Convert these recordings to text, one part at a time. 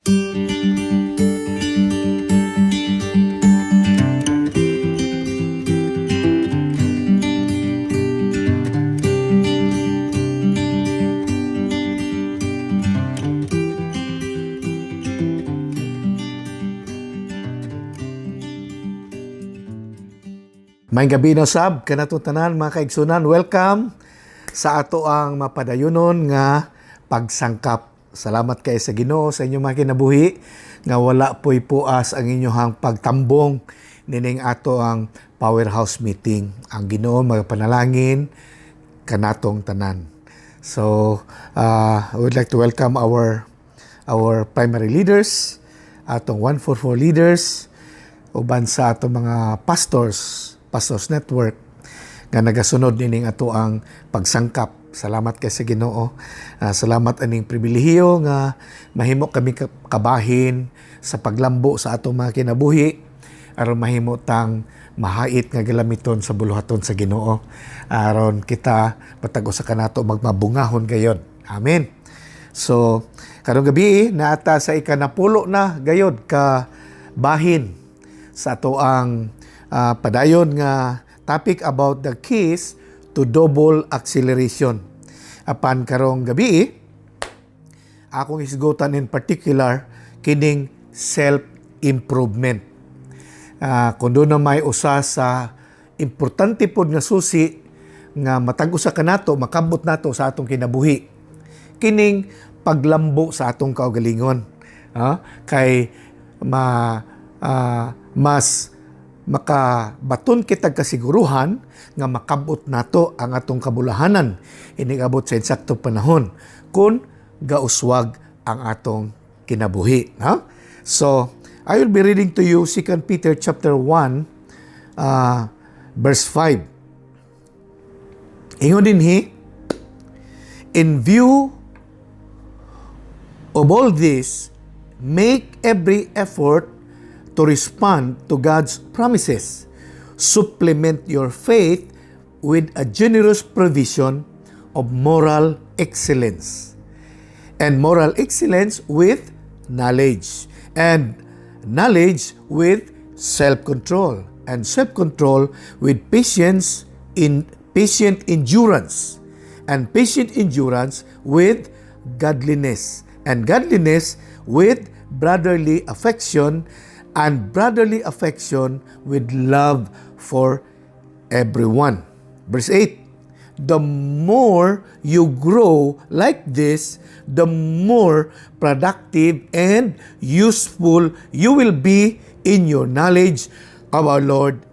May gabi na sab, kanatong tanan mga kaigsunan. Welcome sa ato ang mapadayunon nga pagsangkap. Salamat kay sa Ginoo sa inyong mga kinabuhi nga wala po'y puas ang inyong pagtambong nining ato ang powerhouse meeting. Ang Ginoo magapanalangin kanatong tanan. So, I would like to welcome our primary leaders, atong 144 leaders, uban sa atong mga Pastors Network nga nagasunod nining ato ang pagsangkap. Salamat kay sa Ginoo. Salamat aning pribilehiyo nga mahimo kami kabahin sa paglambo sa atong mga kinabuhi aron mahimo tang mahait nga galamiton sa buluhaton sa Ginoo aron kita patag usa kanato magmabungahon gayod. Amen. So karong gabi naata sa ikanapulo na gayod ka bahin sa ato ang padayon nga topic about the keys to double acceleration. Apan karong gabi, akong isgutan in particular kining self-improvement. Kung doon na may usa sa importante pod nga susi nga matag usa kanato, makabot nato sa atong kinabuhi. Kining paglambo sa atong kaugalingon. Kay mas makabaton kitag kasiguruhan nga makabot nato ang atong kabulahanan inigabot sa insaktong panahon kung gauswag ang atong kinabuhi. So, I will be reading to you 2 Peter chapter 1 verse 5. Ingon dinhi, in view of all this, make every effort to respond to God's promises. Supplement your faith with a generous provision of moral excellence. And moral excellence with knowledge. And knowledge with self-control. And self-control with patient endurance. And patient endurance with godliness. And godliness with brotherly affection, and brotherly affection with love for everyone. Verse 8, the more you grow like this, the more productive and useful you will be in your knowledge of our Lord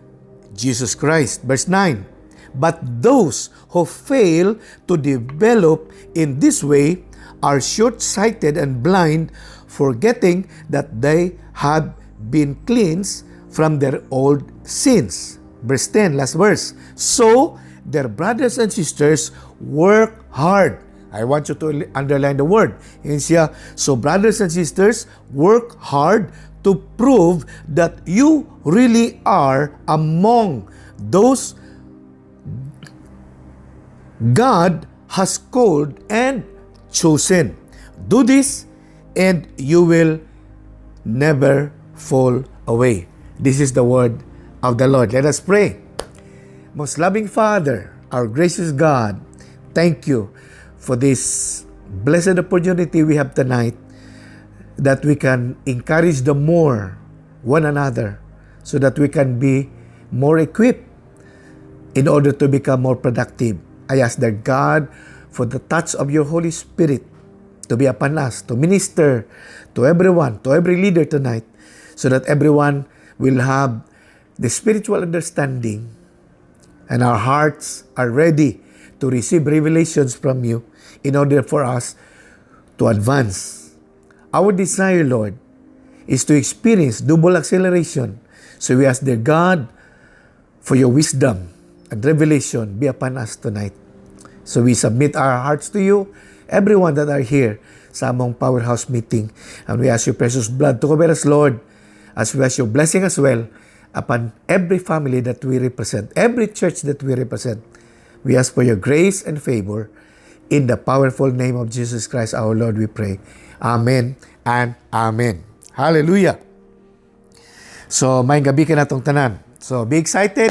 Jesus Christ. Verse 9, but those who fail to develop in this way are short-sighted and blind, forgetting that they have been cleansed from their old sins. Verse 10, last verse. So, their brothers and sisters work hard. I want you to underline the word. So, brothers and sisters work hard to prove that you really are among those God has called and chosen. Do this and you will never fall away. This is the word of the Lord. Let us pray. Most loving Father, our gracious God, thank you for this blessed opportunity we have tonight that we can encourage the more one another so that we can be more equipped in order to become more productive. I ask that God for the touch of your Holy Spirit to be upon us, to minister to everyone, to every leader tonight, so that everyone will have the spiritual understanding and our hearts are ready to receive revelations from you in order for us to advance. Our desire, Lord, is to experience double acceleration. So we ask, dear God, for your wisdom and revelation be upon us tonight. So we submit our hearts to you, everyone that are here sa among powerhouse meeting. And we ask your precious blood to cover us, Lord, as we ask your blessing as well upon every family that we represent, every church that we represent. We ask for your grace and favor. In the powerful name of Jesus Christ, our Lord, we pray. Amen and Amen. Hallelujah. So, may gabi ka na itong tanan. So, be excited,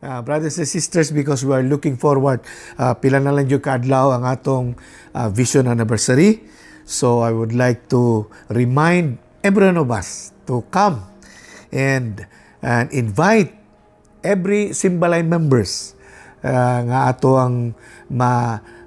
brothers and sisters, because we are looking forward. Pila na lang yung kaadlaw ang atong vision anniversary. So, I would like to remind everyone of us to come and invite every Simbalay members nga ato ang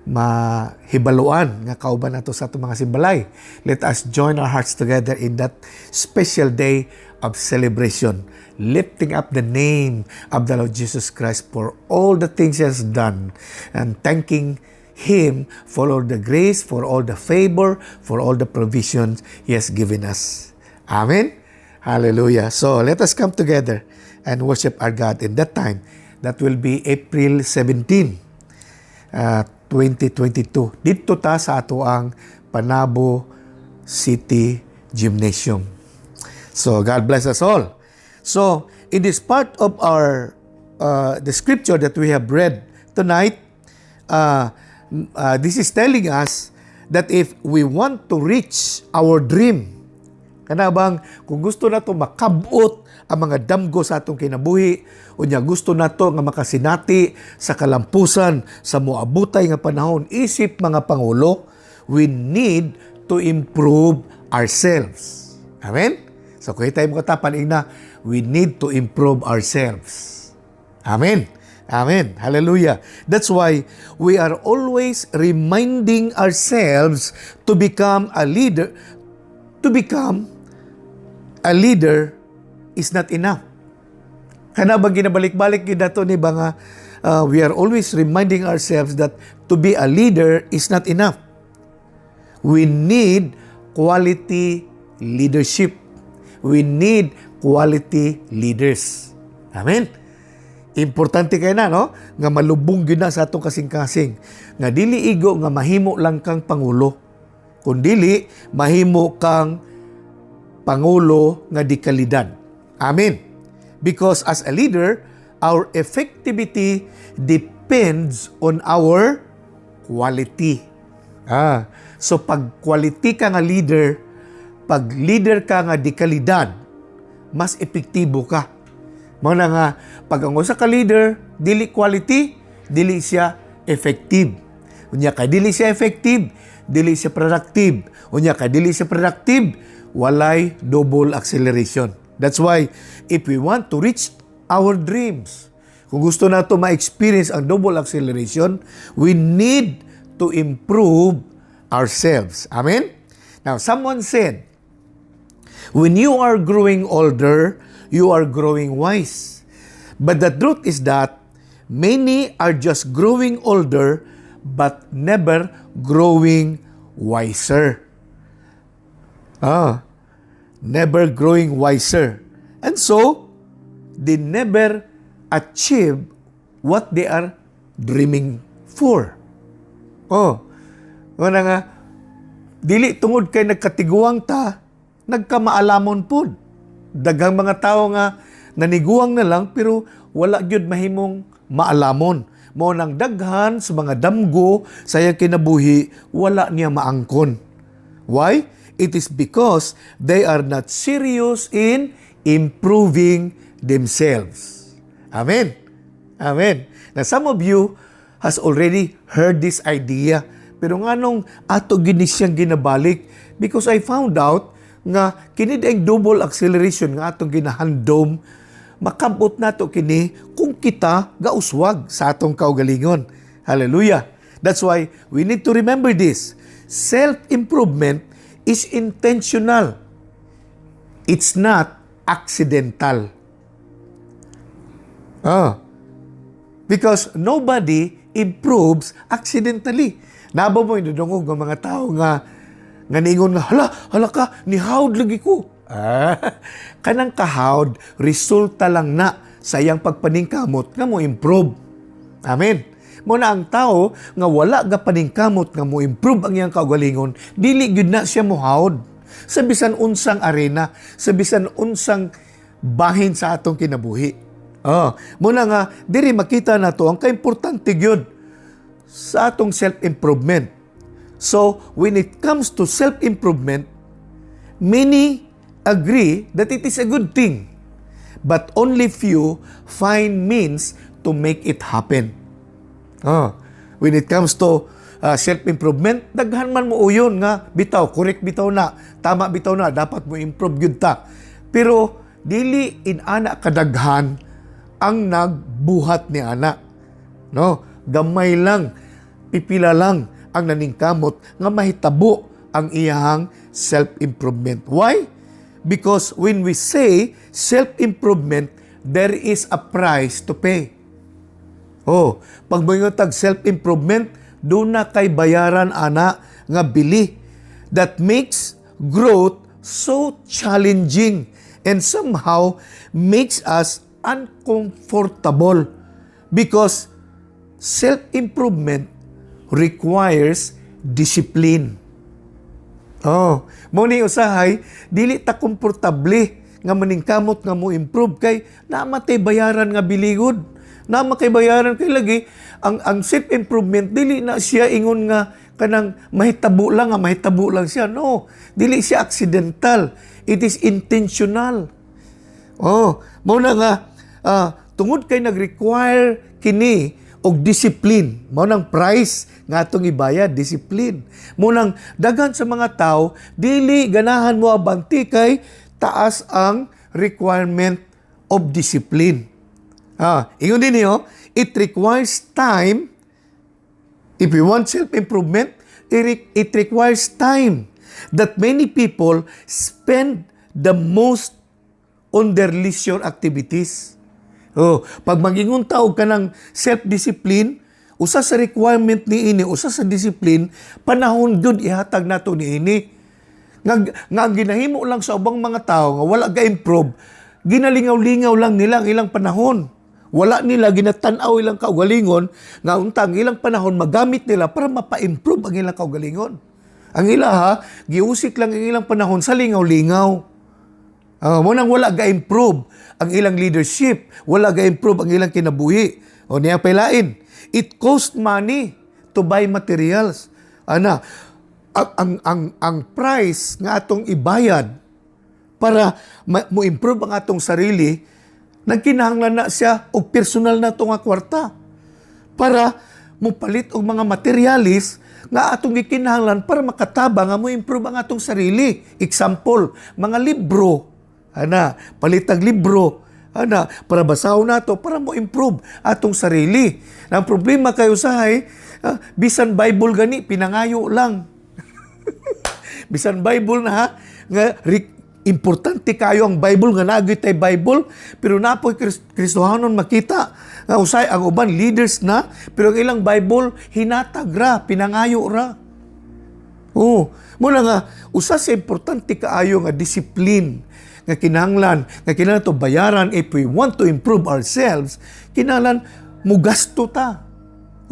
mahibaluan nga kauban nato sa atong mga Simbalay. Let us join our hearts together in that special day of celebration, lifting up the name of the Lord Jesus Christ for all the things He has done and thanking Him for all the grace, for all the favor, for all the provisions He has given us. Amen? Hallelujah. So, let us come together and worship our God in that time. That will be April 17, 2022. Dito ta sa ato ang Panabo City Gymnasium. So, God bless us all. So, in this part of our the scripture that we have read tonight, this is telling us that if we want to reach our dream, kanabang kung gusto nato makabot ang mga damgo sa atong kinabuhi, unya gusto nato nga makasinati sa kalampusan sa moabutay nga panahon isip mga pangulo, we need to improve ourselves. Amen? So kung tayo mo katapan ina, we need to improve ourselves. Amen. Amen. Hallelujah. That's why we are always reminding ourselves to become a leader. To become a leader is not enough. Kana ba ginabalik-balik yun nato ni ba nga, we are always reminding ourselves that to be a leader is not enough. We need quality leadership. We need quality leaders. Amen? Importante kayo na, no? Nga malubong yun na sa atong kasing-kasing. Nga dili igo nga mahimo lang kang pangulo. Kundili, mahimo kang pangulo nga di kalidad. Amen? Because as a leader, our effectivity depends on our quality. So pag quality ka nga leader, pag leader ka nga di kalidad, mas epektibo ka. Mga nga, pag ang usa ka leader, dili quality, dili siya effective. Unya ka dili siya effective, dili siya productive. Unya ka dili siya productive, walay double acceleration. That's why, if we want to reach our dreams, kung gusto nato ma-experience ang double acceleration, we need to improve ourselves. Amen? Now, someone said, when you are growing older, you are growing wise. But the truth is that many are just growing older but never growing wiser. Never growing wiser. And so, they never achieve what they are dreaming for. Nga nga, dili tungod kay nagkatiguang ta, nagkamaalamon po. Daghang mga tao nga naniguang na lang pero wala gyud mahimong maalamon. Mao nang daghan sa mga damgo sa iyang kinabuhi, wala niya maangkon. Why? It is because they are not serious in improving themselves. Amen. Amen. Now some of you has already heard this idea, pero nganong ato gini siyang ginabalik because I found out nga kini ang double acceleration nga atong ginahandom, makabot nato kini kung kita gauswag sa atong kaugalingon. Hallelujah. That's why we need to remember this. Self-improvement is intentional. It's not accidental. Because nobody improves accidentally. Naba mo inudungog ng mga tao nga ningon nga, hala ka, nihawd lagi ko. Kanang kahawd, resulta lang na sa iyang pagpaningkamot nga mo improve. Amen. Muna ang tao nga wala ga paningkamot nga mo improve ang iyang kaugalingon, dili gyud na siya mohawd. Sa bisan unsang arena, sa bisan unsang bahin sa atong kinabuhi. Muna nga, diri makita na to ang kaimportante gyud sa atong self-improvement. So, when it comes to self-improvement, many agree that it is a good thing, but only few find means to make it happen. When it comes to self-improvement, daghan man mo uyon nga, bitaw, correct bitaw na, tama bitaw na, dapat mo improve yun ta. Pero, dili inana kadaghan ang nagbuhat ni ana. No? Gamay lang, pipila lang ang naningkamot nga mahitabo ang iyahang self-improvement. Why? Because when we say self-improvement, there is a price to pay. Pag mo tag self-improvement, doon na kay bayaran ana nga bili that makes growth so challenging and somehow makes us uncomfortable because self-improvement requires discipline. Mo ni usahay, dili ta komportable nga maningkamot nga mo improve kay namatay bayaran nga biligod. Na makibayaran kay lagi ang self-improvement dili na siya ingon nga kanang mahitabo lang siya. No, dili siya accidental. It is intentional. Mao na nga tungod kay nag-require kini og discipline. Mao nang price nga atong ibayad, discipline. Mao nang daghan sa mga tao dili ganahan mo abanti kay taas ang requirement of discipline. Ingon din niyo, it requires time. If we want self-improvement, it requires time that many people spend the most on their leisure activities. Pag magingon taog ka ng self-discipline, usa sa requirement ni ini, usa sa discipline, panahon gyud ihatag nato ni ini. Nga ginahimo lang sa ubang mga tao nga wala ga-improve, ginalingaw-lingaw lang nila ang ilang panahon. Wala nila ginatan-aw ilang kaugalingon nga untang ilang panahon magamit nila para mapa-improve ang ilang kaugalingon. Ang ila giusik lang ang ilang panahon sa lingaw-lingaw. Mo nang wala ga-improve ang ilang leadership, wala ga-improve ang ilang kinabuhi. Niya pailain, it cost money to buy materials. Ang price nga atong ibayad para mo improve ang atong sarili, nagkinahanglan na siya og personal na itong kwarta para mo palit og mga materialis nga atong gikinahanglan para makatabang nga mo improve ang atong sarili. Example, mga libro. Palit ang libro. Para basahon nato para mo improve atong sarili. Ang problema kayo sahay, bisan Bible gani, pinangayo lang. Bisan Bible na nga importante kayo ang Bible nga naagay tay Bible pero napoy Kristohanon makita nga usay ang uban leaders na pero ang ilang Bible hinatag ra, pinangayo ra. Muna nga usa sa importante kaayo nga discipline nga kinahanglan to bayaran if we want to improve ourselves, kinahanglan mo gasto ta.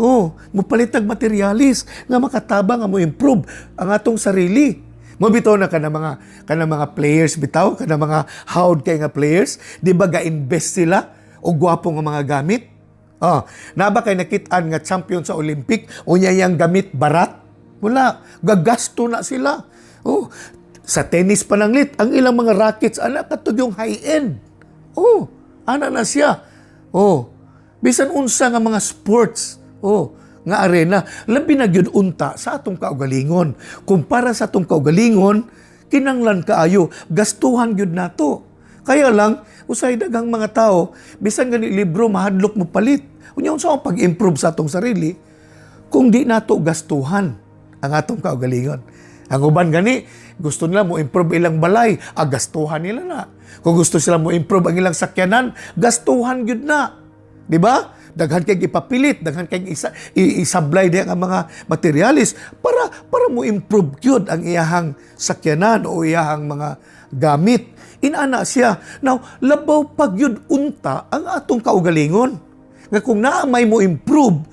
Mo palitag materialis nga makatabang nga mo improve ang atong sarili. Mo bitaw na kana mga players bitaw, kana mga hawd kay nga players, di ba ga-invest sila og gwapo nga mga gamit? Naba kay nakit-an nga champion sa Olympic, unya yang gamit barat? Wala, gagasto na sila. Sa tennis pananglit, ang ilang mga rackets ana katud yung high-end. Ana na siya. Bisan unsa nga mga sports. Nga arena, labi na gyud unta sa atong kaugalingon. Kumpara sa atong kaugalingon, kinanglan kaayo, gastuhan gyud nato. Kaya lang, usay daghang mga tao, bisan gani libro mahadlok mo palit. Unya unsa ang pag-improve sa atong sarili kung di nato gastuhan ang atong kaugalingon. Ang uban gani, gusto nila mo improve ilang balay, gastuhan nila na. Kung gusto sila mo improve ang ilang sakyanan, gastuhan gyud na. Di ba? Daghan kay ipapilit, daghan kay isablay diya ang mga materialis para mo improve gyud ang iyahang sakyanan o iyahang mga gamit. Inana siya. Now, labaw pag yun unta ang atong kaugalingon. Nga kung naamay mo improve,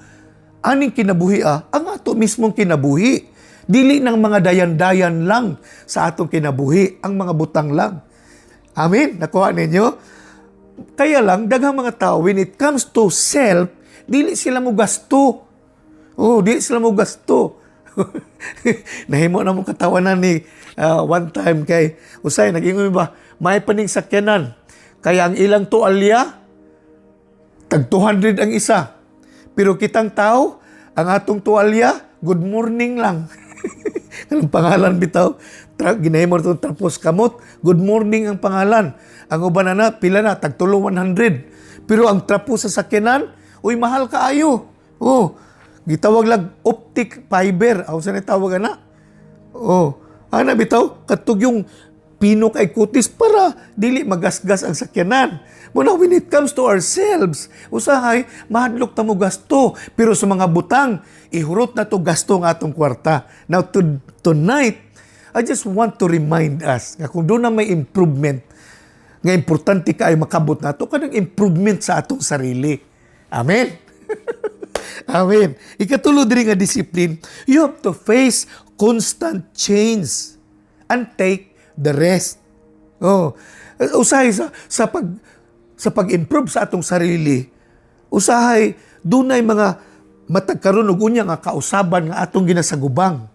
aning kinabuhi ang ato mismong kinabuhi. Dili ng mga dayan-dayan lang sa atong kinabuhi, ang mga butang lang. Amen? Nakuha ninyo? Kaya lang, daghang mga tao, when it comes to self, dili sila mo gasto. Dili sila mo gasto. Nahimo na mo katawanan ni one time kay usay nag-ingon ba may paning sakyanan kaya ang ilang tualya tag 200 ang isa. Pero kitang tao ang atong tualya good morning lang. Anong pangalan bitaw? Ginahimo itong tapos kamot. Good morning ang pangalan. Ang uban na pila na, tagtulo 100. Pero ang trapos sa sakyanan, uy, mahal kaayo. Oh, gitawag lang optic fiber. Aw sa tawag na. Oh, ana bitaw, katug yung pino kay kutis para dili magasgas ang sakyanan. Muna, when it comes to ourselves, usahay, mahadlok ta mo gasto. Pero sa mga butang, ihurot na to gasto ng atong kwarta. Now, tonight, I just want to remind us nga kung doon na may improvement, nga importante ka ay makabot na to, kanang improvement sa atong sarili. Amen? Amen. Ikatulod rin nga discipline, you have to face constant change and take the rest. Oh, usahay sa pag-improve sa atong sarili, usahay dunay mga matagkaroon og unya nga kausaban nga atong ginasagubang.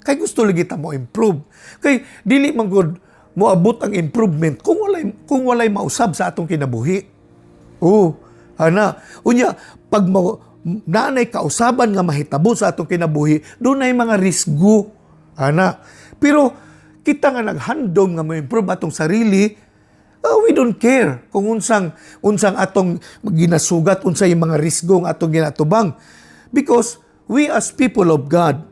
Kay gusto lagi ta mo improve. Kay dili man gud moabot ang improvement kung walay mausab sa atong kinabuhi. Oh, ana, unya pag naanay kausaban nga mahitabo sa atong kinabuhi, dunay mga risgo. Ana. Pero kita nga naghandom nga mo-improve atong sarili, we don't care kung unsang atong ginasugat, unsay mga risgo nga atong ginatubang. Because we as people of God,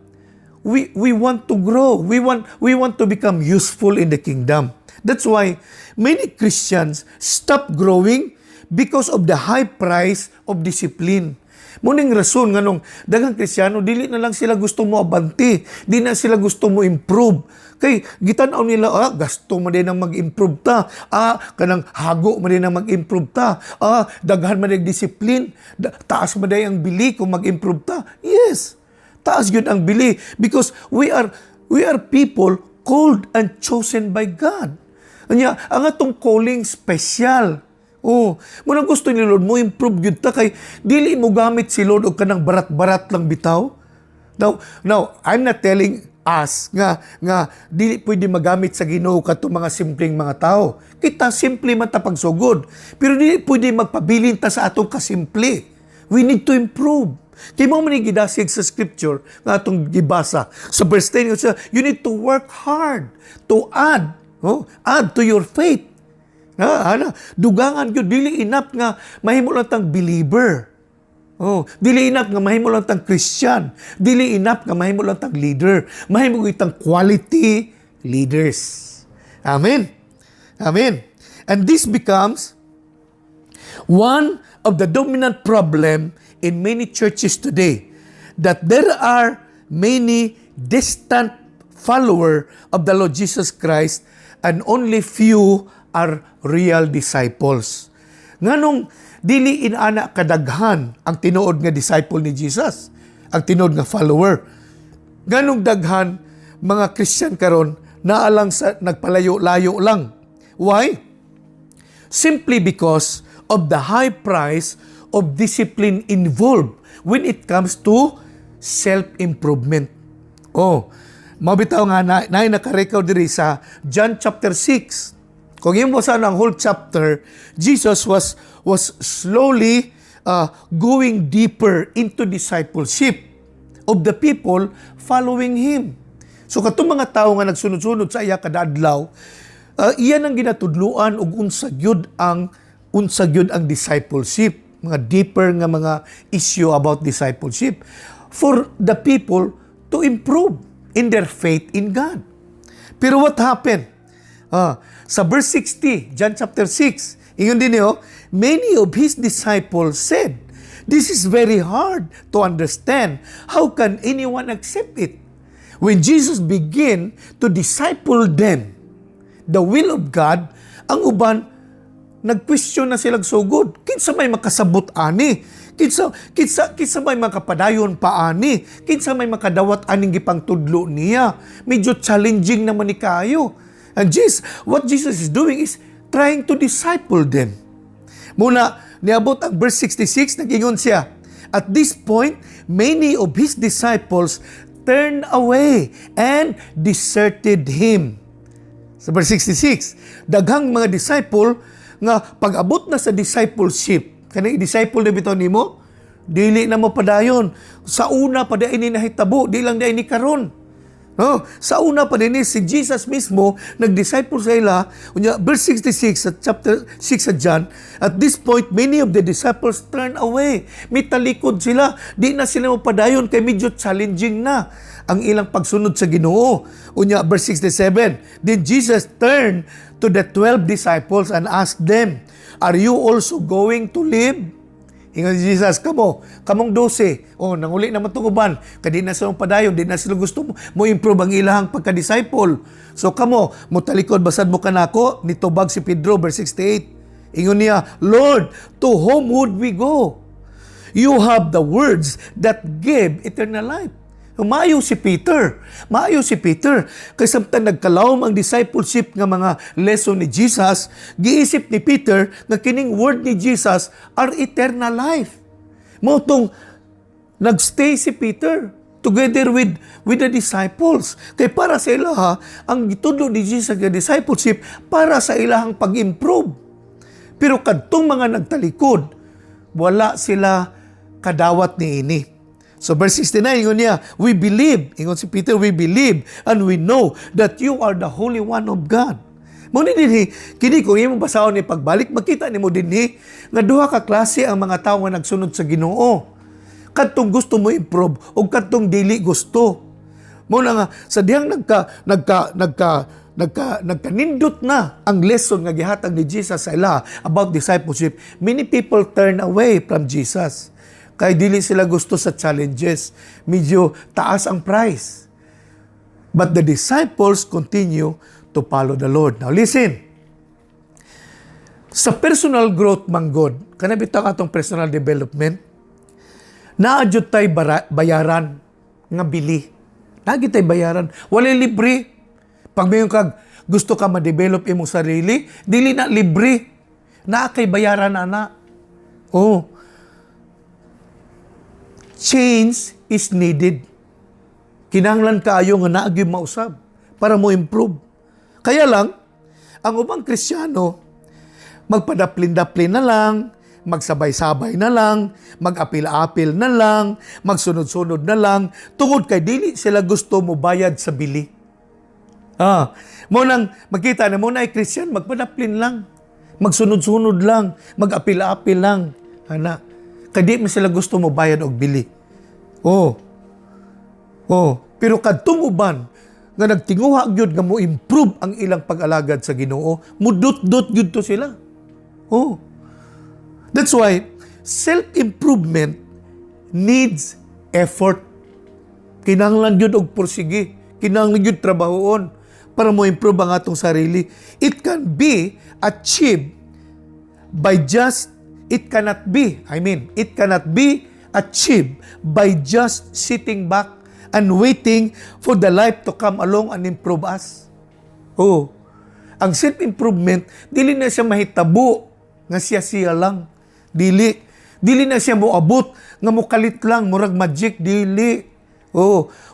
we want to grow. We want to become useful in the kingdom. That's why many Christians stop growing because of the high price of discipline. Muning rason nga nung daghang Kristiyano, dili na lang sila gusto mo abanti, di na sila gusto mo improve. Kay gitan-aw nila, gasto mo din ang mag-improve ta. Kanang hago mo din ang mag-improve ta. Daghan mo din discipline. Taas mo din ang bili kung mag-improve ta. Yes, taas yun ang bili. Because we are people called and chosen by God. Anya, ang atong calling special. Oh, muna gusto ni Lord mo improve yun ta kay dili mo gamit si Lord og kanang barat-barat lang bitaw. Now, I'm not telling us nga dili pwede magamit sa Ginoo kadto mga simpleng mga tao. Kita simple man ta pagsugod, pero dili pwede magpabilin ta sa atong kasimple. We need to improve. Kay mo man gidasig sa scripture nga atong gibasa sa verse 10 you need to work hard to add to your faith. Dugangan yun, dili enough nga mahimo lang tang believer. Dili enough nga mahimo lang tang Christian. Dili enough nga mahimo lang tang leader. Mahimo itang quality leaders. Amen. Amen. And this becomes one of the dominant problem in many churches today, that there are many distant followers of the Lord Jesus Christ and only few are real disciples. Nganong dili inana kadaghan ang tinuod nga disciple ni Jesus, ang tinuod nga follower. Nganong daghan mga Christian karon naalang sa nagpalayo-layo lang. Why? Simply because of the high price of discipline involved when it comes to self-improvement. Mabitaw nga na naka-record diri sa John chapter 6. Kung yung basa ng whole chapter, Jesus was slowly going deeper into discipleship of the people following Him. So katong mga tao nga nagsunod-sunod sa iya kada adlaw, iyan ang ginatudluan og unsa gyud ang discipleship, mga deeper nga mga issue about discipleship for the people to improve in their faith in God. Pero what happened? Sa verse 60, John chapter 6, ingon din niyo, many of His disciples said, "This is very hard to understand. How can anyone accept it?" When Jesus began to disciple them, the will of God, ang uban, nag-question na sila sugod. Kinsa may makasabot ani? Kinsa may makapadayon pa ani? Kinsa may makadawat aning gipangtudlo niya? Medyo challenging naman ni kayo. And what Jesus is doing is trying to disciple them. Muna, niabot ang verse 66, nag-ingon siya, "At this point, many of His disciples turned away and deserted him. Sa verse 66, daghang mga disciple nga pag-abot na sa discipleship, kanang disciple na bitaw nimo, dili na mo padayon. Sa una pa di ini nahitabo, di lang di ini karon. No, sa una pa din si Jesus mismo nag-disciple sa ila. Unya verse 66 sa chapter 6 sa John, at this point many of the disciples turned away. Mitalikod sila, di na sila mapadayon kay medyo challenging na ang ilang pagsunod sa Ginoo. Unya verse 67, then Jesus turned to the 12 disciples and asked them, are you also going to leave? Ingon si Jesus, kamong 12. Nanguli naman itong uban. Kadi na silang padayon, di na sila gusto mo improve ang ilahang pagka-disciple. So mo talikod, basad mo kanako, nitubag si Pedro, verse 68. Ingon niya, Lord, to whom would we go? You have the words that give eternal life. Maayo si Peter. Kay samtang nagkalawom ang discipleship nga mga lesson ni Jesus, giisip ni Peter nga kining word ni Jesus are eternal life. Mao tong nagstay si Peter together with the disciples. Kay para sa ilaha, ang gitudlo ni Jesus nga discipleship para sa ilahang pag-improve. Pero kadtong mga nagtalikod, wala sila kadawat ni ini. So verse 69, ingon niya, we believe, ingon si Peter, we believe and we know that you are the Holy One of God. Muna din, kini kung imo basahon ni pagbalik, makita nimo dinhi nga duha ka klase ang mga tawo nga nagsunod sa Ginoo. Kadtong gusto mo improve o kadtong dili gusto. Muna nga sa diyang nagkanindot na ang lesson nga gihatag ni Jesus sa ila about discipleship, many people turn away from Jesus. Kaya dili sila gusto sa challenges. Medyo taas ang price. But the disciples continue to follow the Lord. Now listen. Sa personal growth manggod, kanabitaw atong personal development, naadjud tay bayaran nga bili. Nagi tay bayaran. Walay libre. Pag mayon kag gusto ka ma-develop imong sarili, dili na libre. Naa kay bayaran ana. Change is needed. Kinahanglan kaayo nga naa gyud mausab para mo improve. Kaya lang, ang ubang Kristiyano, magpadaplin-daplin na lang, magsabay-sabay na lang, mag-apil-apil na lang, magsunod-sunod na lang, tungod kay dili sila gusto mo bayad sa bili. Mo nang makita na mo na ay Kristyan, magpadaplin lang, magsunod-sunod lang, mag-apil-apil lang. Kay di mo sila gusto mo bayad og bili. Pero kadtong uban nga nagtinguha gyud nga mo improve ang ilang pag-alagad sa Ginoo, mudot-dot gyud to sila. That's why self-improvement needs effort. Kinahanglan gyud og pursige, kinahanglan gyud trabahoon para mo improve ang atong sarili. It cannot be achieved by just sitting back and waiting for the life to come along and improve us. Ang self-improvement, dili na siya mahitabo nga siya lang. Dili na siya moabot nga mukalit lang, murag magic, dili.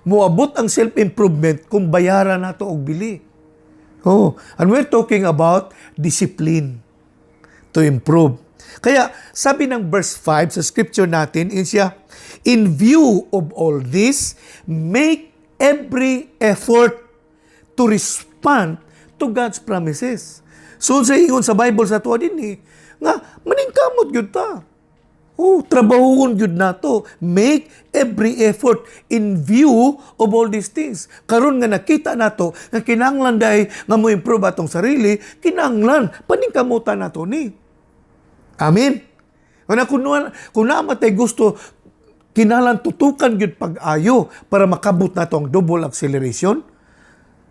Moabot ang self-improvement kung bayaran nato og bili. And we're talking about discipline to improve. Kaya sabi ng verse 5 sa scripture natin, in view of all this, make every effort to respond to God's promises. So sa ingon sa Bible sa tuwa din nga maningkamot gyud ta. Trabahoon gyud nato. Make every effort in view of all these things. Karon nga nakita nato nga kinahanglan day nga mo improve atong sarili, kinahanglan paningkamutan nato ni. Amen. Kung namatay gusto, kinahanglan tutukan gyud pag-ayo para makabot nato ang double acceleration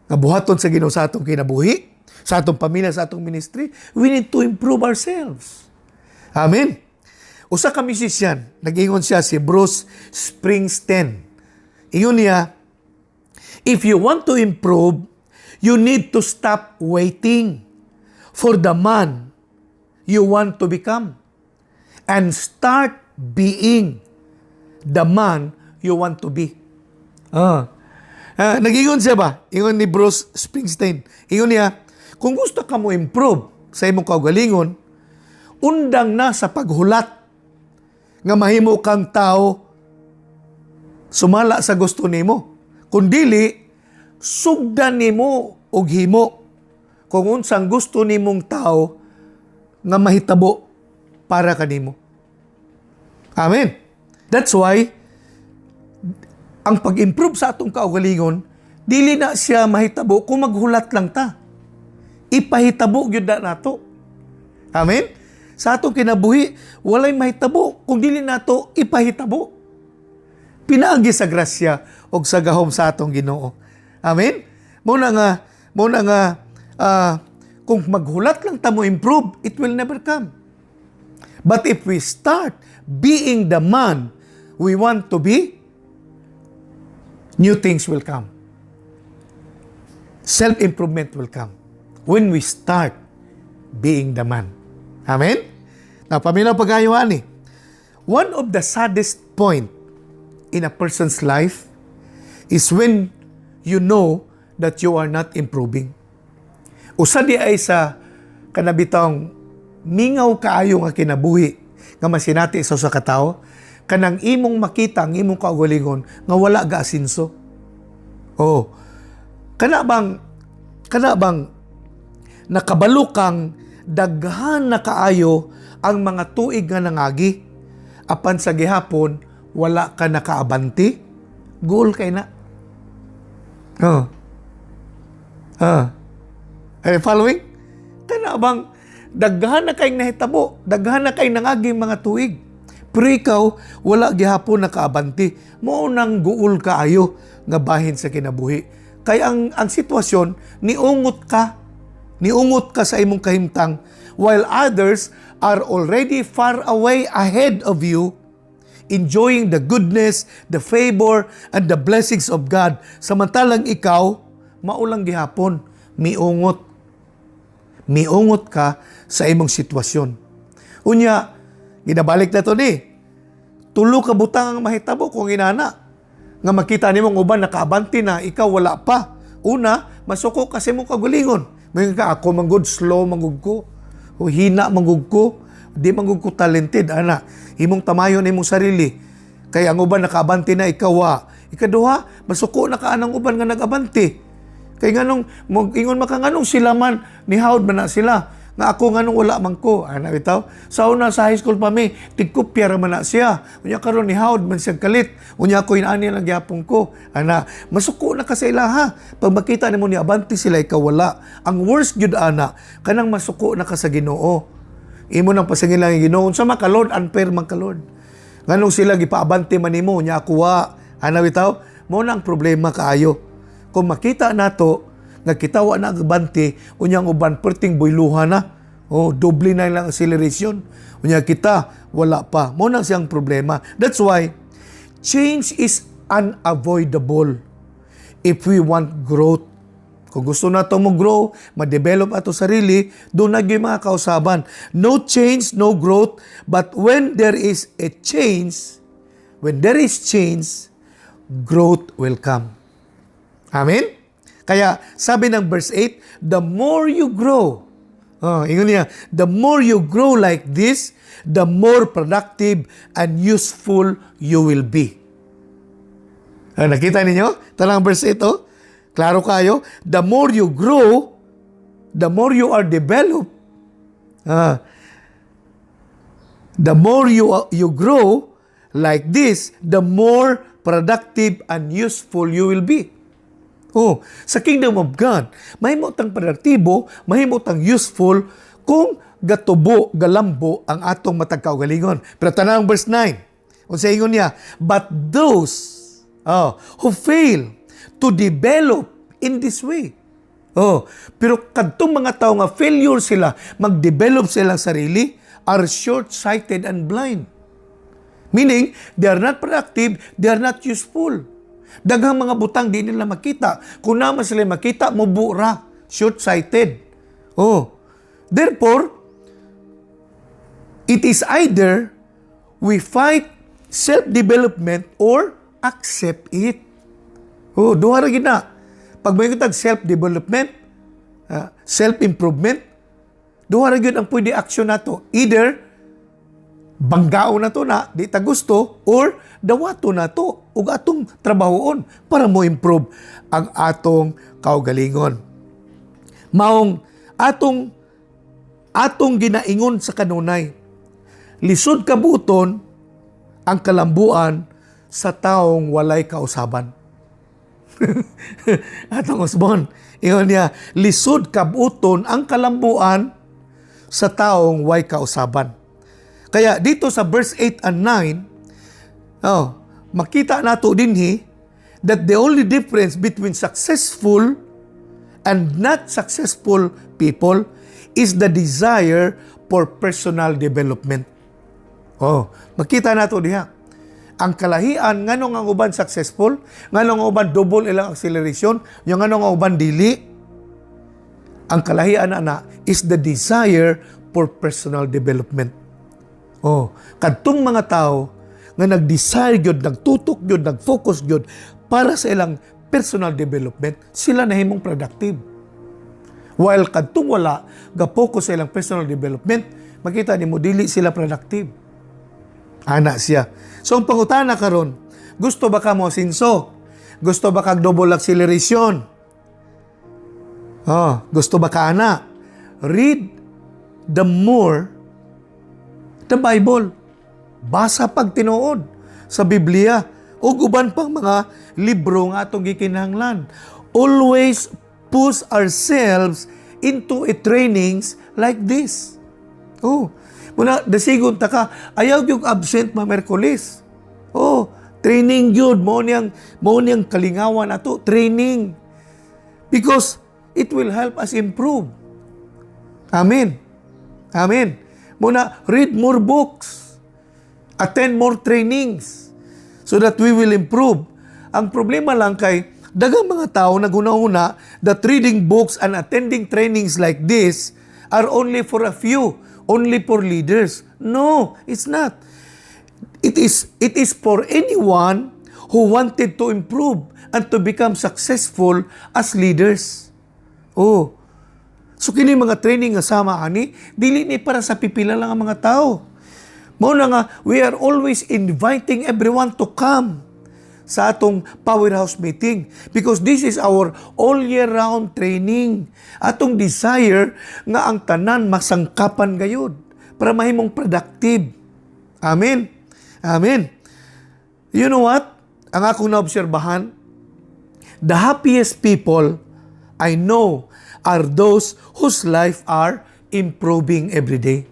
nga buhaton sa Ginoo sa atong kinabuhi, sa atong pamilya, sa atong ministry. We need to improve ourselves. Amen. Usa ka musician, nag-ingon siya si Bruce Springsteen. Ingon niya, if you want to improve, you need to stop waiting for the man you want to become and start being the man you want to be. Nag-ingon siya ba? Ingon ni Bruce Springsteen. Ingon niya, kung gusto ka mo improve sa imong kaugalingon, undang na sa paghulat nga mahimo kang tao sumala sa gusto nimo. Kung dili, sugdan nimo og himo kung unsang gusto nimong tao nga mahitabo para kanimo. Amen. That's why ang pag-improve sa atong kaugalingon, dili na siya mahitabo kung maghulat lang ta. Ipahitabo gyud na nato. Amen. Sa atong kinabuhi, walay mahitabo kung dili nato ipahitabo. Pinaagi sa grasya o sa gahom sa atong Ginoo. Amen? Muna nga, kung maghulat lang ta mo improve, it will never come. But if we start being the man we want to be, new things will come. Self-improvement will come when we start being the man. Amen? Now, paminaw pagayuhan eh. One of the saddest point in a person's life is when you know that you are not improving. Usa di ay sa kanabitang mingaw kaayo nga kinabuhi nga masinati sa katao, kanang imong makita ang imong kaugalingon nga wala ga asinso. Oh. Kana bang nakabalo kang daghan na kaayo ang mga tuig nga nangagi apan sa gihapon wala ka nakaabanti? Goal kay na. Are you following? Kana bang daghan na kayong nahitabo, daghan na kayong nangaging mga tuig. Pero ikaw, wala gihapon nakaabanti. Mao nang guul kaayo nga bahin sa kinabuhi. Kaya ang sitwasyon, niungot ka sa imong kahimtang, while others are already far away ahead of you, enjoying the goodness, the favor, and the blessings of God. Samantalang ikaw, maulang gihapon, miungot. Miungot ka sa imong sitwasyon. Unya, ginabalik na to ni. Tulo ka butang ang mahitabo kung inana. Nga makita nimong uban nakaabanti na, ikaw wala pa. Una, masuko kasi mong kagulingon. Ngayon ka, ako manggod, slow manggod ko. O hina manggod ko. Di manggod ko talented, ana. Imong tamayon imong sarili. Kaya ang uban nakaabanti na, ikaw wa. Ikaduha, masuko na ka anang uban nga nagabanti. Kaya nganong, ingon maka nganong sila man, nihawd man na sila. Nga ako nganong wala man ko. Ana bitaw. Sa una sa high school pa mi, tigkopya ra man na siya. Unya karon nihawd man siya kalit. Unya ko inani lang gyapon ko. Ana, masuko na ka sa ilaha. Pag makita nimo ni abanti sila, ikaw wala. Ang worst gyud ana, kanang masuko na ka sa Ginoo. Imo nang pasangin lang yung Ginoo. Sa maka Lord, unfair man ka Lord. Nganong sila gipaabante man nimo, nya ako wa. Ana bitaw, mo na ang problema kaayo. Kung makita nato nga kita wa na agbanti, unyang uban perting boyluha na. Oh, doble na lang acceleration. Unya kita wala pa. Mo na siyang problema. That's why change is unavoidable if we want growth. Kung gusto nato mo grow, ma-develop ato sarili, doon na yung mga kausaban. No change, no growth. But when there is a change, growth will come. Amen? Kaya sabi ng verse 8, the more you grow, ingon niya, the more you grow like this, the more productive and useful you will be. Nakita ninyo? Talang verse 8, klaro kayo? The more you grow, the more you are developed. The more you grow like this, the more productive and useful you will be. Oh, sa kingdom of God, mahimo tang produktibo, mahimo tang useful kung gatubo, galambo ang atong matag kaugalingon. Pero tanang verse 9. Unsa ingon niya, but those who fail to develop in this way. Pero kadtong mga tao nga failure sila mag-develop silang sarili are short-sighted and blind. Meaning, they are not productive, they are not useful. Daghang mga butang di nila makita. Kung naman sila makita, mubura. Short-sighted. Therefore, it is either we fight self-development or accept it. Oh, duha ra gid na. Pag may kitag self-development, self-improvement, duha ra gyud ang pwede action nato. Either banggao na to na di ta gusto or dawato na to ug atong trabahoon para mo improve ang atong kaugalingon. Maong atong ginaingon sa kanunay, lisod kabuton ang kalambuan sa taong walay kausaban. Atong Osbon, ingon niya, lisod kabuton ang kalambuan sa taong way kausaban. Kaya dito sa verse 8 and 9, makita nato dinhi that the only difference between successful and not successful people is the desire for personal development. Makita nato diha. Ang kalahian, nganong ang uban successful, nganong ang uban double ilang acceleration, yung nganong ang uban dili, ang kalahian na is the desire for personal development. Kadtong mga tao nga nag-desire gyud, nagtutok gyud, nag-focus gyud para sa ilang personal development, sila nahimong productive. While kadtong wala, ga-focus sa ilang personal development, makita nimo dili sila productive. Ana siya. So ang pangutana karon, gusto ba ka mo sinso? Gusto ba kag double acceleration? Gusto ba ka ana? Read the more the Bible. Basa pag tinuod sa Biblia ug uban pang mga libro nga atong gikinahanglan. Always push ourselves into a trainings like this. Muna, dasigon ta ka, ayaw yung absent ma Merkulis. Training yun. Mo niyang kalingawan ato. Training. Because it will help us improve. Amen. Amen. Muna, read more books. Attend more trainings. So that we will improve. Ang problema lang kay, dagang mga tao naguna-una that reading books and attending trainings like this are only for a few. Only for leaders. No, it's not. It is for anyone who wanted to improve and to become successful as leaders. So kini mga training nga sama ani, dili ni para sa pipila lang ang mga tao. Mao na nga, we are always inviting everyone to come sa atong Powerhouse meeting because this is our all year round training. Atong desire nga ang tanan masangkapan gayud para mahimong productive. Amen. Amen. You know what? Ang akong naobserbahan, the happiest people I know are those whose life are improving every day.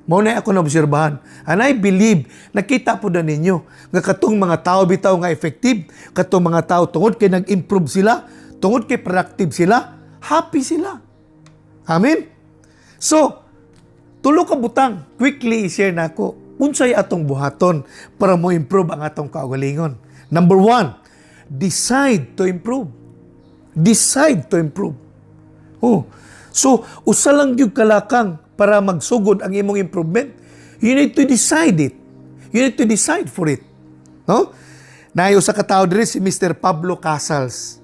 Mao na ako naobserbahan. And I believe, nakita po na ninyo, nga katong mga tao bitaw nga effective, katong mga tao tungod kay nag-improve sila, tungod kay productive sila, happy sila. Amen? So, tulo ka butang, quickly i-share na ako, unsay atong buhaton para mo improve ang atong kaugalingon. Number 1, decide to improve. Decide to improve. So, usa lang yung kalakang para magsugod ang imong improvement. You need to decide it. You need to decide for it. Nayo sa katao diri si Mr. Pablo Casals,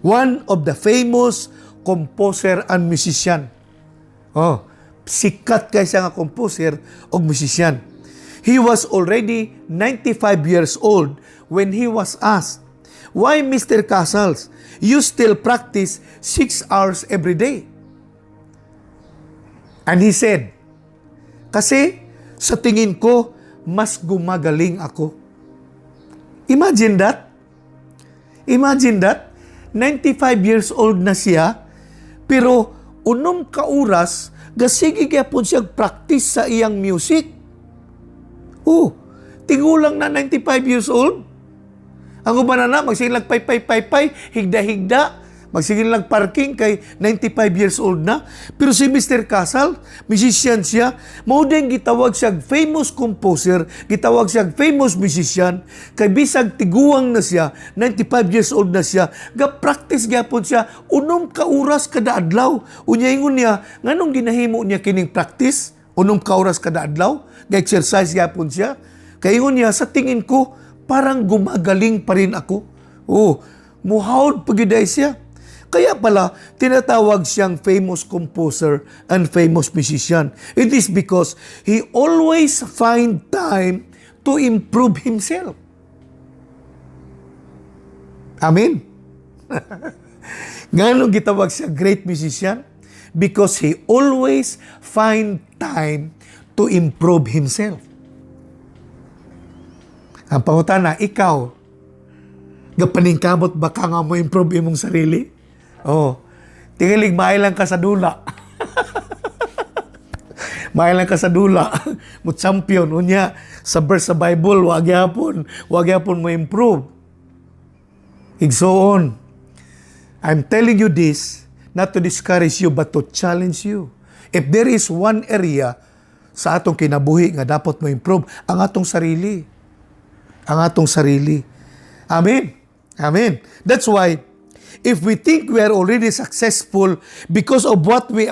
one of the famous composer and musician. Sikat kay siya nga composer o musician. He was already 95 years old when he was asked, "Why, Mr. Casals, you still practice 6 hours every day?" And he said, "Kasi sa tingin ko, mas gumagaling ako." Imagine that. Imagine that. 95 years old na siya, pero unom ka oras, gasigi gyapon siya practice sa iyang music. Tigulang na 95 years old. Ang uban na magsigilag pay, higda-higda, magsigilag parking kay 95 years old na. Pero si Mr. Casal, musician siya, mao din gitawag siya famous composer, gitawag siya famous musician, kay bisag tiguang na siya, 95 years old na siya, ga-practice gyapon siya, unom ka oras kada adlaw. Unya ingon niya, nganong ginahimo niya kining practice? Unom ka oras kada adlaw, ga-exercise gyapon siya. Kay ingon niya, sa tingin ko, parang gumagaling pa rin ako. Muhawd pagiday siya. Kaya pala, tinatawag siyang famous composer and famous musician. It is because he always find time to improve himself. Amen? Ngano gitawag siya great musician? Because he always find time to improve himself. Ang pangutana, ikaw, gapaningkamot baka nga mo improve imong sarili? Oh, tingilig mailang ka sa dula. Mailang ka sa dula. Mo champion. Unya, sa verse sa Bible, wag yapon mo improve. Igsoon. I'm telling you this, not to discourage you, but to challenge you. If there is one area sa atong kinabuhi nga dapat mo improve, ang atong sarili. Ang atong sarili. Amen. Amen. That's why, if we think we are already successful because of what we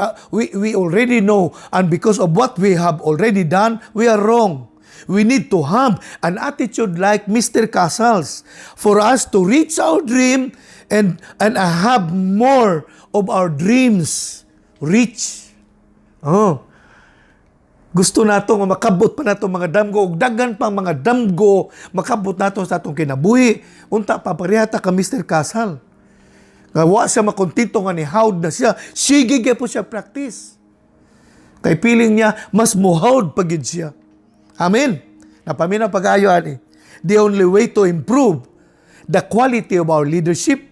already know and because of what we have already done, we are wrong. We need to have an attitude like Mr. Casals for us to reach our dream and have more of our dreams reach. Oh. Gusto nato nga makabot pa nato mga damgo ug daghan pang mga damgo makabot nato sa atong kinabuhi. Unta pa parehata ka Mr. Casal. Nga wa siya makontento nga ni hawd na siya. Sige po siya practice. Kay feeling niya mas muhawd pagid siya. Amen. Napaminaw pag-ayo ani. The only way to improve the quality of our leadership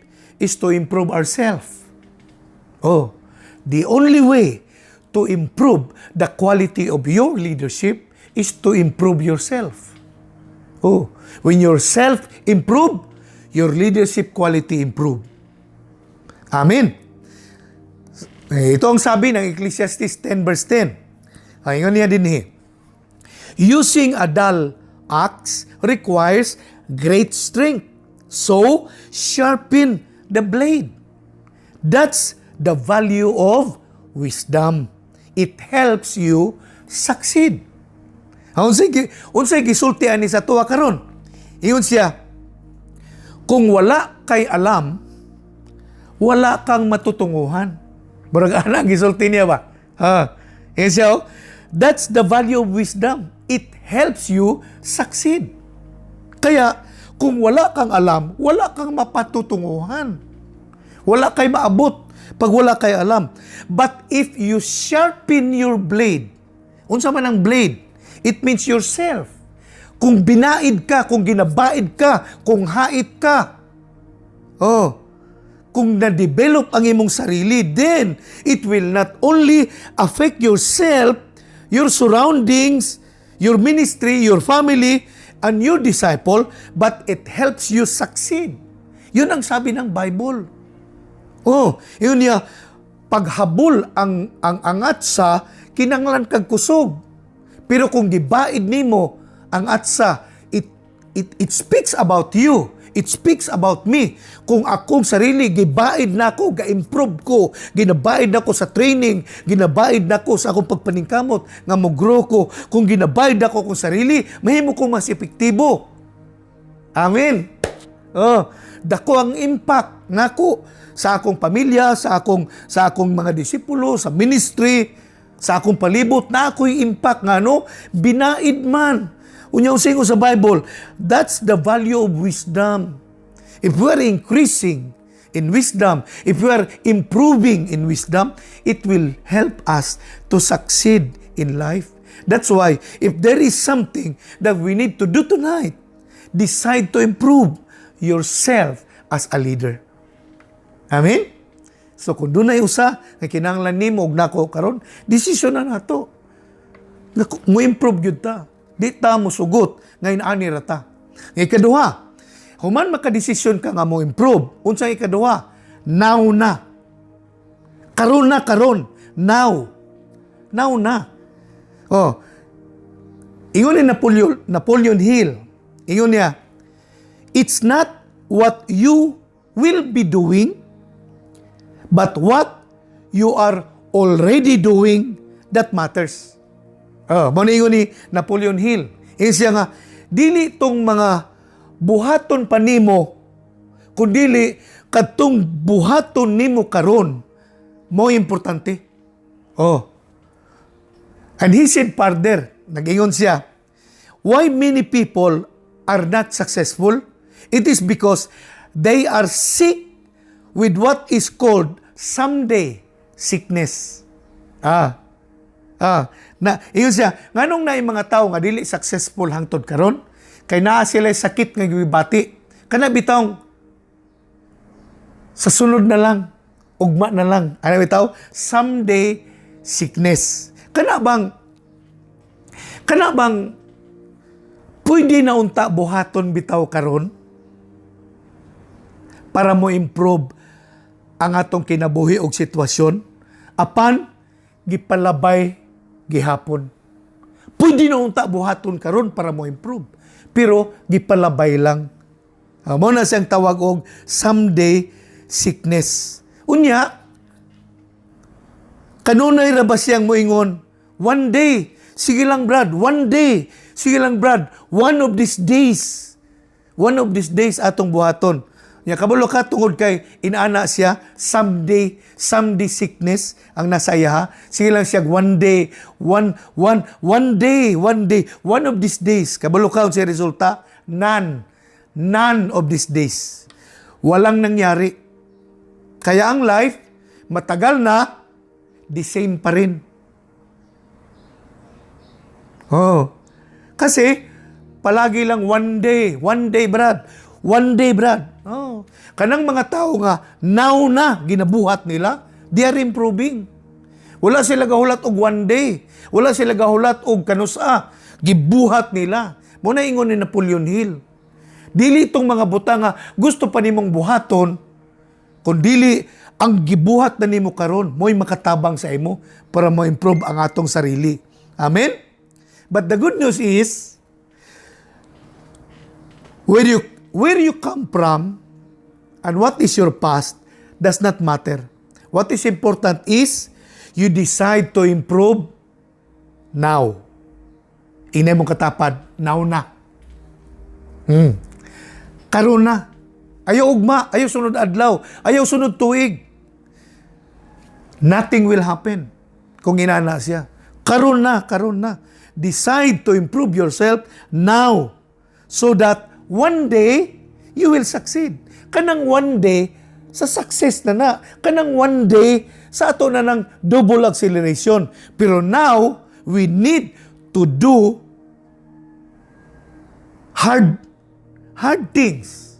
is to improve ourselves. Oh, the only way to improve the quality of your leadership is to improve yourself. Oh, when yourself improve, your leadership quality improve. Amen. Ito ang sabi ng Ecclesiastes 10 verse 10. Ayun niya din using a dull axe requires great strength. So, sharpen the blade. That's the value of wisdom. It helps you succeed. Unsay gisultian ni sa tuwa karon? Iyon siya, kung wala kay alam, wala kang matutunguhan. Barag ana gisulti niya ba? Iyon siya, that's the value of wisdom. It helps you succeed. Kaya, kung wala kang alam, wala kang mapatutunguhan. Wala kay maabot pag wala kay alam. But if you sharpen your blade, unsa man ang blade? It means yourself. Kung binaid ka, kung ginabaid ka, kung hait ka, kung na-develop ang imong sarili, then it will not only affect yourself, your surroundings, your ministry, your family, and your disciple, but it helps you succeed. Yun ang sabi ng Bible. Yun niya, paghabol ang atsa, kinanglan kag kusog. Pero kung gibaid nimo ang atsa, it speaks about you. It speaks about me. Kung akong sarili, gibaid na ako, ga-improve ko, ginabaid na ako sa training, ginabaid na ako sa akong pagpaningkamot, nga mo-grow ko, kung ginabaid na ako kung sarili, mahimo kong mas epektibo. Amen. Dako ang impact nako sa akong pamilya, sa akong mga disipulo, sa ministry, sa akong palibot, na ako'y impact nga binaid man. Unya usay ko sa Bible, that's the value of wisdom. If we are increasing in wisdom, if we are improving in wisdom, it will help us to succeed in life. That's why, if there is something that we need to do tonight, decide to improve yourself as a leader. Amen? So kung doon ay usa, na kinanglan nimo og nako karon, desisyon na nato. Mo improve gyud ta. Di ta mo sugot ngayon ani rata. Ikaduha, human makadesisyon ka nga mo improve. Unsang ikaduha? Now na. Karon. Now na. Ingon ni Napoleon Hill. Ingon niya, it's not what you will be doing, but what you are already doing that matters. Ingon ni Napoleon Hill. Ingon siya nga, dili tong mga buhaton pa nimo Kundili kadtong buhaton nimo karon mo importante. Oh. And he said further, nag-ingon siya, why many people are not successful? It is because they are sick with what is called someday sickness. Iyon siya, nganong na yung mga tao nga dili successful hangtod karon? Kay naa sila sakit nga gibati. Kana bitawng sa sunod na lang, ugma na lang. Ano bitaw? Someday sickness. Kana bang pwede na unta buhaton bitaw karon para mo improve ang atong kinabuhi og sitwasyon apan gipalabay gihapon. Pwede na unta buhaton karon para mo improve pero gipalabay lang. Mao na siyang tawag og someday sickness. Unya, kanunay ra ba siyang moingon, one day, sige lang brad, one day, sige lang brad, one of these days atong buhaton. Nya kabalo ka tungod kay inaana siya, someday sickness ang nasa iya. Sige lang siya, one day, one of these days. Kabalo ka sa resulta, none of these days. Walang nangyari. Kaya ang life, matagal na, the same pa rin. Kasi, palagi lang one day, brad. One day, brad. Kanang mga tao nga, now na, ginabuhat nila, they are improving. Wala sila gahulat og one day. Wala sila gahulat og kanusa. Gibuhat nila. Muna ingon ni Napoleon Hill. Dili itong mga buta nga, gusto pa nimong buhaton, kung dili ang gibuhat na nimo karon, mo'y makatabang sa imo para mo-improve ang atong sarili. Amen? But the good news is, where you come from and what is your past does not matter. What is important is, you decide to improve now. Inay mong katapad, now na. Karon na. Ayaw ugma, ayaw sunod adlaw, ayaw sunod tuig. Nothing will happen kung inana siya. Karon na. Decide to improve yourself now so that one day you will succeed. Kanang one day sa success na. Kanang one day sa ato na ng double acceleration. Pero now, we need to do hard things.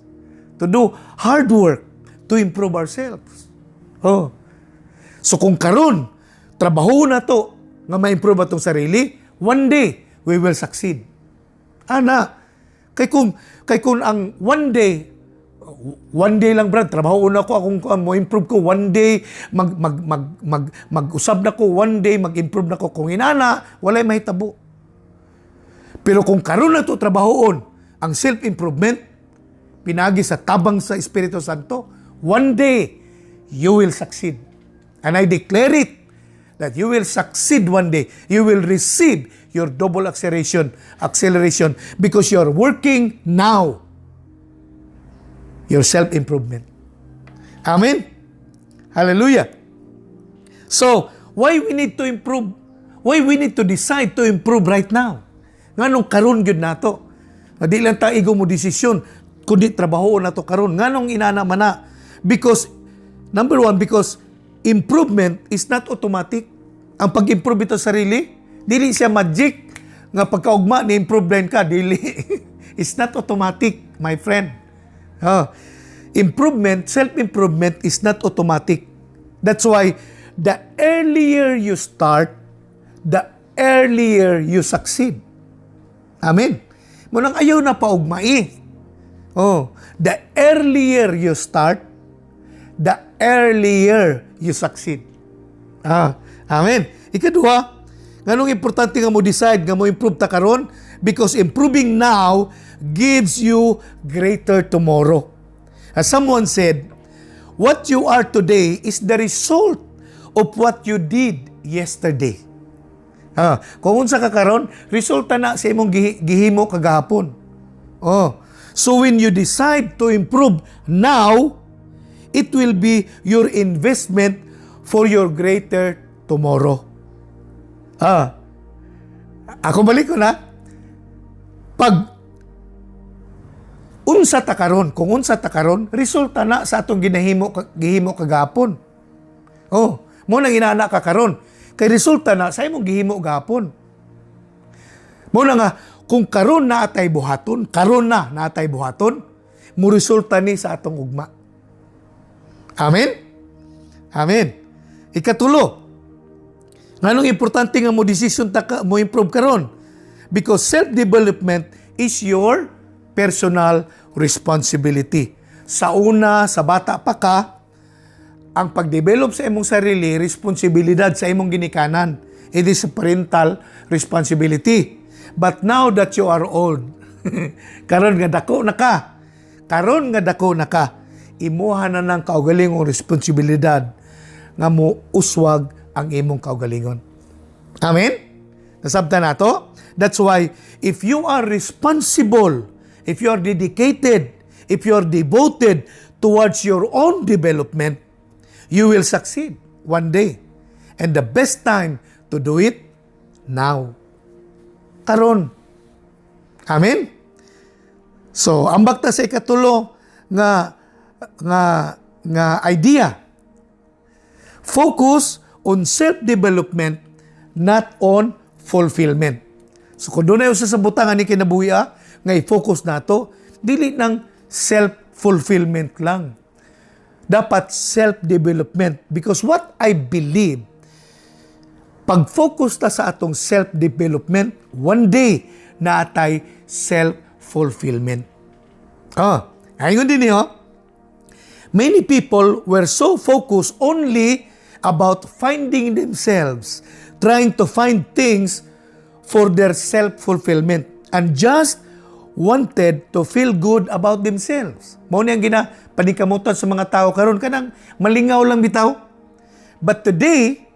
To do hard work to improve ourselves. So kung karon trabaho na to nga ma-improve atong sarili, one day we will succeed. Kay kung ang one day lang brad, trabaho na ko akong mo improve ko one day, mag-usab na ko one day, mag-improve na ko kung inana, walay mahitabo. Pero kung karon na to trabahoon ang self-improvement, pinagi sa tabang sa Espiritu Santo, one day, you will succeed. And I declare it, that you will succeed one day. You will receive your double acceleration because you are working now. Your self-improvement. Amen? Hallelujah. So, why we need to improve? Why we need to decide to improve right now? Nganong karon gyud nato? Di lang ta igo mo desisyon kundi trabaho na to karon. Nganong inana man na? Because, number one, because improvement is not automatic. Ang pag-improve ito sa sarili, dili siya magic nga pagkaugma ni improve din ka, dili. It's not automatic, my friend. Improvement, self-improvement is not automatic. That's why the earlier you start, the earlier you succeed. Amen. Munang ayaw na paugmai. The earlier you start, the earlier you succeed. Amen. Ikadua, nganong importante nga mo decide nga mo improve ta karon? Because improving now gives you greater tomorrow. As someone said, what you are today is the result of what you did yesterday. Kung unsa ka karon, resulta na sa imong gihimo kagahapon. So when you decide to improve now, it will be your investment for your greater tomorrow. Ako balik ko na. Pag unsa ta karon, kung unsa ta karon, resulta na sa atong gihimo kagapon. Mo nang inana ka karon. Kay resulta na sa imong gihimo gapon. Mo na nga kung karon na atay buhaton, mo resulta ni sa atong ugma. Amen? Amen. Ikatulo, nganong importante nga mo decision mo improve karon? Because self-development is your personal responsibility. Sa una, sa bata pa ka, ang pag-develop sa imong sarili, responsibilidad sa imong ginikanan. It is a parental responsibility. But now that you are old, karon nga dako na ka, imuha na ng kaugalingong responsibilidad nga mo uswag ang imong kaugalingon. Amen? Nasabtan na to? That's why, if you are responsible, if you are dedicated, if you are devoted towards your own development, you will succeed one day. And the best time to do it, now. Karon. Amen? So, ambak ta sa ikatulo nga idea. Focus on self-development, not on fulfillment. So, kung doon na yung sasabutangan ni kinabuhi nga i-focus na to, dili ng self-fulfillment lang. Dapat self-development. Because what I believe, pag-focus ta sa atong self-development, one day na atay self-fulfillment. Ayun din niyo. Many people were so focused only about finding themselves, trying to find things for their self-fulfillment, and just wanted to feel good about themselves. Mao ni ang panikamutan sa mga tao karon, kanang malingaw lang bitaw. But today,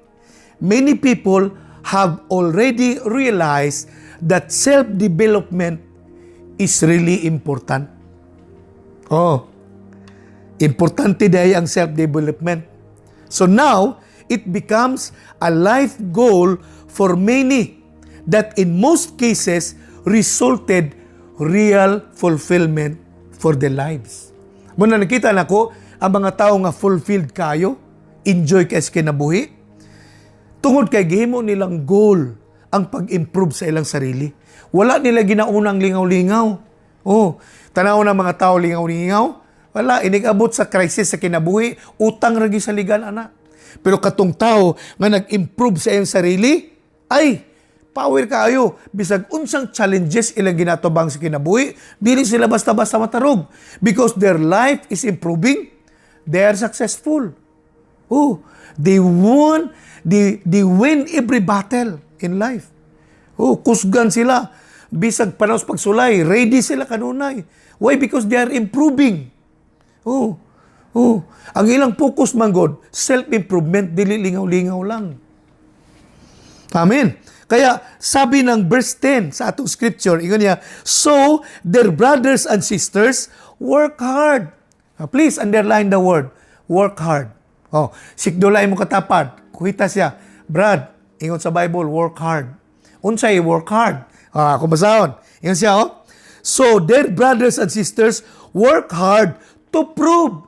many people have already realized that self-development is really important. Importante dahil ang self-development. So now, it becomes a life goal for many that in most cases resulted real fulfillment for their lives. Muna nakita na ko, ang mga tao nga fulfilled kayo, enjoy kayo sa kinabuhi, tungod kay gihimo nilang goal ang pag-improve sa ilang sarili. Wala nila ginaunang lingaw-lingaw. Tanaw na mga tao lingaw-lingaw, wala, inigabot sa crisis sa kinabuhi, utang ragi sa ligan, anak. Pero katong tao nga nag-improve sa iyong sarili, ay, power kaayo. Bisag unsang challenges ilang ginatubang sa kinabuhi, dili sila basta-basta matarog. Because their life is improving, they are successful. They win every battle in life. Kusgan sila. Bisag panaos pagsulay, ready sila kanunay. Why? Because they are improving. Ang ilang focus man God, self-improvement, dili lingaw-lingaw lang. Amen. Kaya sabi ng verse 10 sa atong scripture, ingon niya, so their brothers and sisters work hard. Please underline the word, work hard. Sikdulay mo katapad, kuhita siya, Brad, ingon sa Bible, work hard. Unsay work hard? Kung basahon, ingon siya, so their brothers and sisters work hard to prove.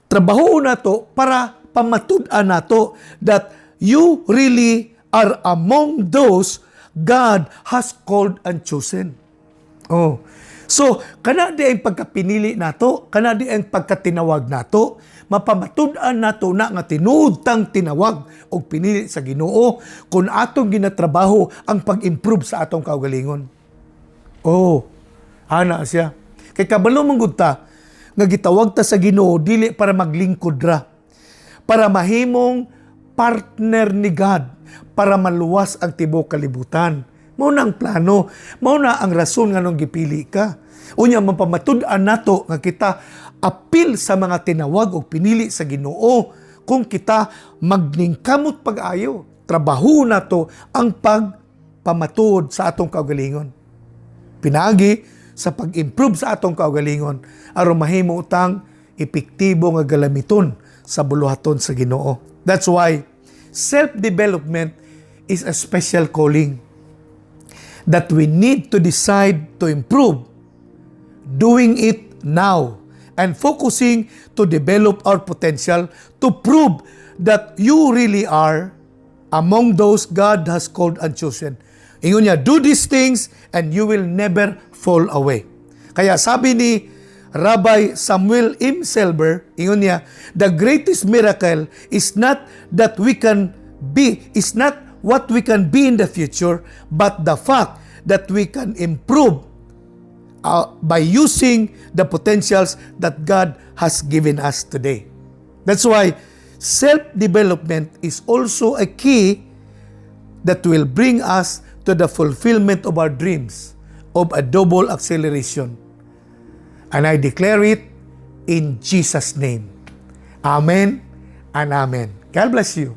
Trabaho na to para pamatud-an na to that you really are among those God has called and chosen. So, kana di ang pagkapinili nato, kana di ang pagkatinawag nato, mapamatud-an nato na nga tinuod-tang tinawag o pinili sa Ginoo kung atong ginatrabaho ang pag-improve sa atong kaugalingon. Ana siya. Kay kabalo manggod ta nga gitawag ta sa Ginoo dili para maglingkod ra, para mahimong partner ni God, para maluwas ang tibuok kalibutan. Mao na ang plano, mao na ang rason nga nung gipili ka. Unya mapamatud-an nato nga kita apil sa mga tinawag o pinili sa Ginoo kung kita magningkamot pag-ayo. Trabaho nato ang pagpamatud sa atong kaugalingon. Pinagi sa pag-improve sa atong kaugalingon aron mahimo utang epektibo nga galamiton sa buluhaton sa Ginoo. That's why self-development is a special calling that we need to decide to improve, doing it now, and focusing to develop our potential to prove that you really are among those God has called and chosen. Ingon niya, do these things and you will never fall away. Kaya sabi ni Rabbi Samuel M. Selber, ingon niya, the greatest miracle is not what we can be in the future, but the fact that we can improve by using the potentials that God has given us today. That's why self-development is also a key that will bring us to the fulfillment of our dreams of a double acceleration. And I declare it in Jesus' name. Amen and amen. God bless you.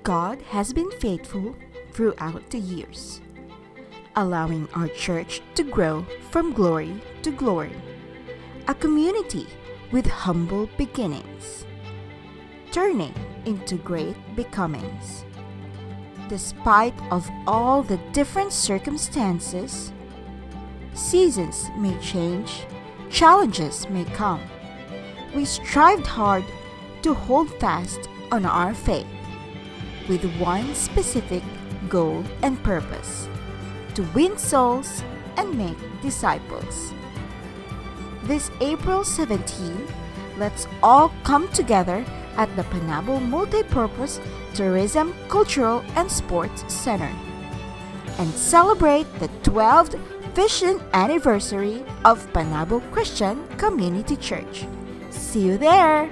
God has been faithful throughout the years, allowing our church to grow from glory to glory, a community with humble beginnings, turning into great becomings. Despite of all the different circumstances, seasons may change, challenges may come. We strived hard to hold fast on our faith with one specific goal and purpose: to win souls and make disciples. This April 17, let's all come together at the Panabo Multipurpose Tourism, Cultural and Sports Center and celebrate the 12th Vision Anniversary of Panabo Christian Community Church. See you there!